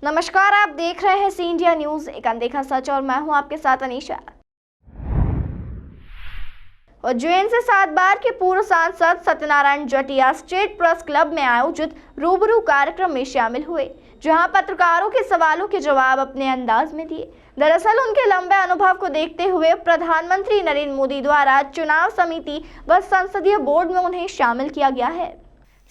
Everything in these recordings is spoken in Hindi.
नमस्कार, आप देख रहे हैं सी इंडिया न्यूज, एक अनदेखा सच, और मैं हूं आपके साथ अनीशा। उज्जैन से 7 बार के पूर्व सांसद Satyanarayan Jatiya state press club में आयोजित रूबरू कार्यक्रम में शामिल हुए, जहां पत्रकारों के सवालों के जवाब अपने अंदाज में दिए। दरअसल उनके लंबे अनुभव को देखते हुए प्रधानमंत्री नरेंद्र मोदी द्वारा चुनाव समिति व संसदीय बोर्ड में उन्हें शामिल किया गया है।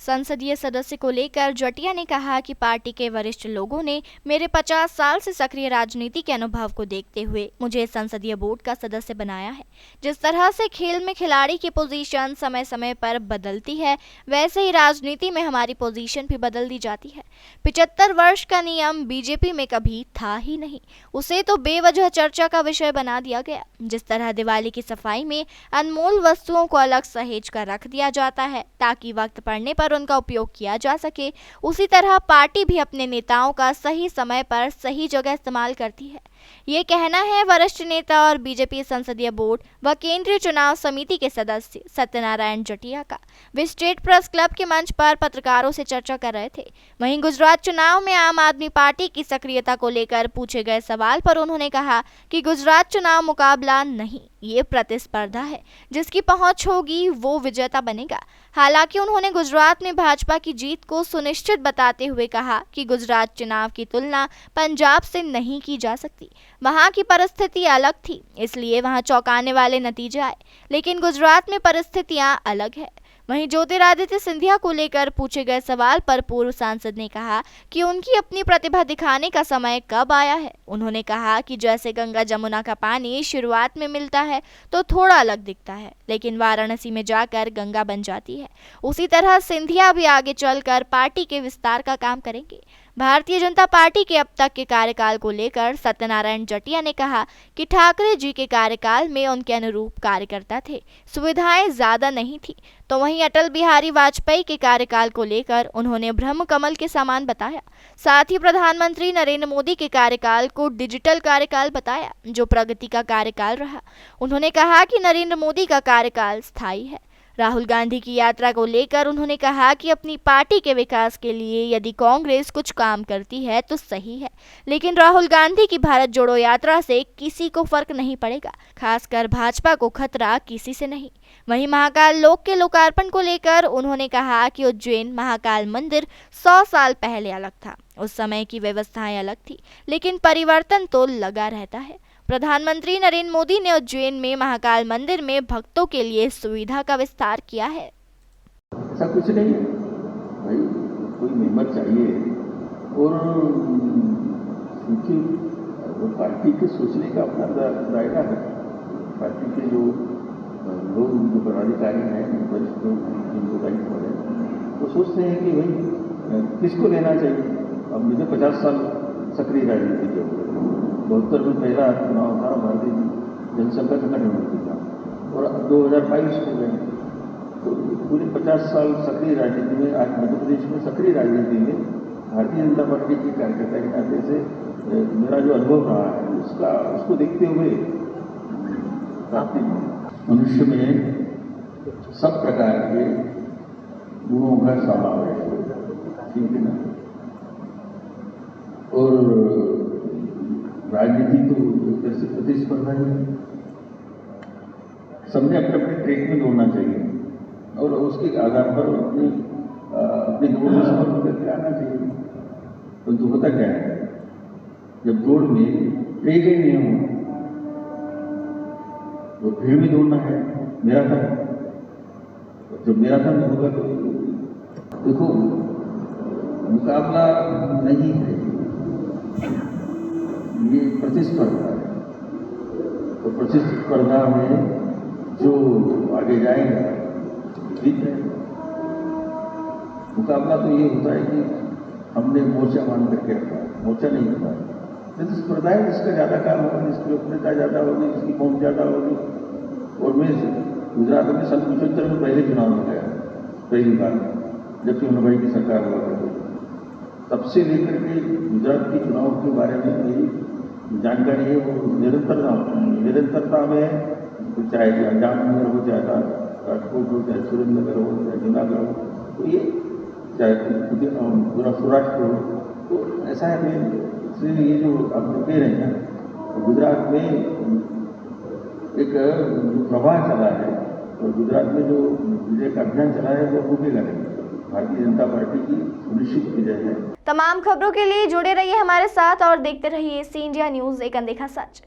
संसदीय सदस्य को लेकर जटिया ने कहा कि पार्टी के वरिष्ठ लोगों ने मेरे 50 साल से सक्रिय राजनीति के अनुभव को देखते हुए मुझे संसदीय बोर्ड का सदस्य बनाया है। जिस तरह से खेल में खिलाड़ी की पोजीशन समय समय पर बदलती है, वैसे ही राजनीति में हमारी पोजीशन भी बदल दी जाती है। 75 वर्ष का नियम बीजेपी में कभी था ही नहीं, उसे तो बेवजह चर्चा का विषय बना दिया गया। जिस तरह दिवाली की सफाई में अनमोल वस्तुओं को अलग सहेज कर रख दिया जाता है ताकि वक्त पड़ने पर उनका उपयोग किया जा सके, उसी तरह पार्टी भी अपने नेताओं का सही समय पर सही जगह इस्तेमाल करती है। ये कहना है वरिष्ठ नेता और बीजेपी संसदीय बोर्ड व केंद्रीय चुनाव समिति के सदस्य सत्यनारायण जटिया का। वे स्टेट प्रेस क्लब के मंच पर पत्रकारों से चर्चा कर रहे थे। वहीं गुजरात चुनाव में आम आदमी पार्टी की सक्रियता को लेकर पूछे गए सवाल पर उन्होंने कहा कि गुजरात चुनाव मुकाबला नहीं, ये प्रतिस्पर्धा है। जिसकी पहुंच होगी वो विजेता बनेगा। हालांकि उन्होंने गुजरात में भाजपा की जीत को सुनिश्चित बताते हुए कहा कि गुजरात चुनाव की तुलना पंजाब से नहीं की जा सकती। वहां की परिस्थिति अलग थी, इसलिए वहां चौंकाने वाले नतीजे आए, लेकिन गुजरात में परिस्थितियां अलग है। वहीं ज्योतिरादित्य सिंधिया को लेकर पूछे गए सवाल पर पूर्व सांसद ने कहा कि उनकी अपनी प्रतिभा दिखाने का समय कब आया है। उन्होंने कहा कि जैसे गंगा जमुना का पानी शुरुआत में मिलता है तो थोड़ा अलग दिखता है, लेकिन वाराणसी में जाकर गंगा बन जाती है। उसी तरह सिंधिया भी आगे चलकर पार्टी के विस्तार का काम करेंगे। भारतीय जनता पार्टी के अब तक के कार्यकाल को लेकर सत्यनारायण जटिया ने कहा कि ठाकरे जी के कार्यकाल में उनके अनुरूप कार्यकर्ता थे, सुविधाएं ज्यादा नहीं थी। तो वहीं अटल बिहारी वाजपेयी के कार्यकाल को लेकर उन्होंने ब्रह्म कमल के समान बताया। साथ ही प्रधानमंत्री नरेंद्र मोदी के कार्यकाल को डिजिटल कार्यकाल बताया, जो प्रगति का कार्यकाल रहा। उन्होंने कहा कि नरेंद्र मोदी का कार्यकाल स्थायी है। राहुल गांधी की यात्रा को लेकर उन्होंने कहा कि अपनी पार्टी के विकास के लिए यदि कांग्रेस कुछ काम करती है तो सही है, लेकिन राहुल गांधी की भारत जोड़ो यात्रा से किसी को फर्क नहीं पड़ेगा, खासकर भाजपा को खतरा किसी से नहीं। वहीं महाकाल लोक के लोकार्पण को लेकर उन्होंने कहा कि उज्जैन महाकाल मंदिर 100 साल पहले अलग था, उस समय की व्यवस्थाएं अलग थी, लेकिन परिवर्तन तो लगा रहता है। प्रधानमंत्री नरेंद्र मोदी ने उज्जैन में महाकाल मंदिर में भक्तों के लिए सुविधा का विस्तार किया है। ऐसा कुछ नहीं है भाई, कोई मेहनत चाहिए और क्योंकि वो पार्टी के सोचने का अपना दायरा है। पार्टी के जो लोग, जो पदाधिकारी हैं, वरिष्ठ लोग हैं, जिनको दायित्व है, वो सोचते हैं कि भाई किसको लेना चाहिए। अब मुझे 50 साल सक्रिय राजनीति की 72 में पहला चुनाव था भारतीय जनसंघ संगठन का, और 2022 में गए, तो पूरे 50 साल सक्रिय राजनीति में, आज मध्य प्रदेश में सक्रिय राजनीति में भारतीय जनता पार्टी के कार्यकर्ता के नाते से मेरा जो अनुभव रहा है उसको देखते हुए मनुष्य में सब प्रकार के गुणों का समावेश है, ठीक है ना। और राजनीति तो एक तरह से प्रतिस्पर्धा ही है। सबने अपने अपने ट्रैक में दौड़ना चाहिए और उसके आधार पर अपनी दौड़ में समर्पण करके आना चाहिए। परंतु होता क्या है, जब दौड़ में ट्रैक ही नहीं हो तो भीड़ में दौड़ना है, मैराथन। जब मैराथन होगा तो देखो मुकाबला नहीं है, ये प्रतिस्पर्धा है। तो प्रतिस्पर्धा में जो आगे जाएगा जीत है। मुकाबला तो ये होता है कि हमने मोर्चा मान करके रखा है, मोर्चा नहीं होता है। प्रतिस्पर्धा है जिसका ज़्यादा काम होगा, जिसकी लोकप्रियता ज़्यादा होगी, जिसकी पहुंच ज़्यादा होगी। और मैं गुजरात में 1975 में पहले चुनाव में गया, पहली बार, जब चिमनभाई की सरकार हुआ करती। तब से लेकर के गुजरात के चुनाव के बारे में मेरी जानकारी है, वो निरंतरता में, चाहे जामनगर हो, चाहे राजकोट हो, चाहे सुरेंद्रनगर हो, चाहे जूनागढ़ हो, तो ये चाहे पूरा सौराष्ट्र हो, तो ऐसा है इसलिए ये जो आप लोग कह रहे हैं ना, गुजरात में एक जो प्रवाह चला है और गुजरात में जो विजय का अभियान चला है वो रुकेगा नहीं। भारतीय जनता पार्टी की सुनिश्चित विजय है। तमाम खबरों के लिए जुड़े रहिए हमारे साथ और देखते रहिए सी इंडिया न्यूज़, एक अनदेखा सच।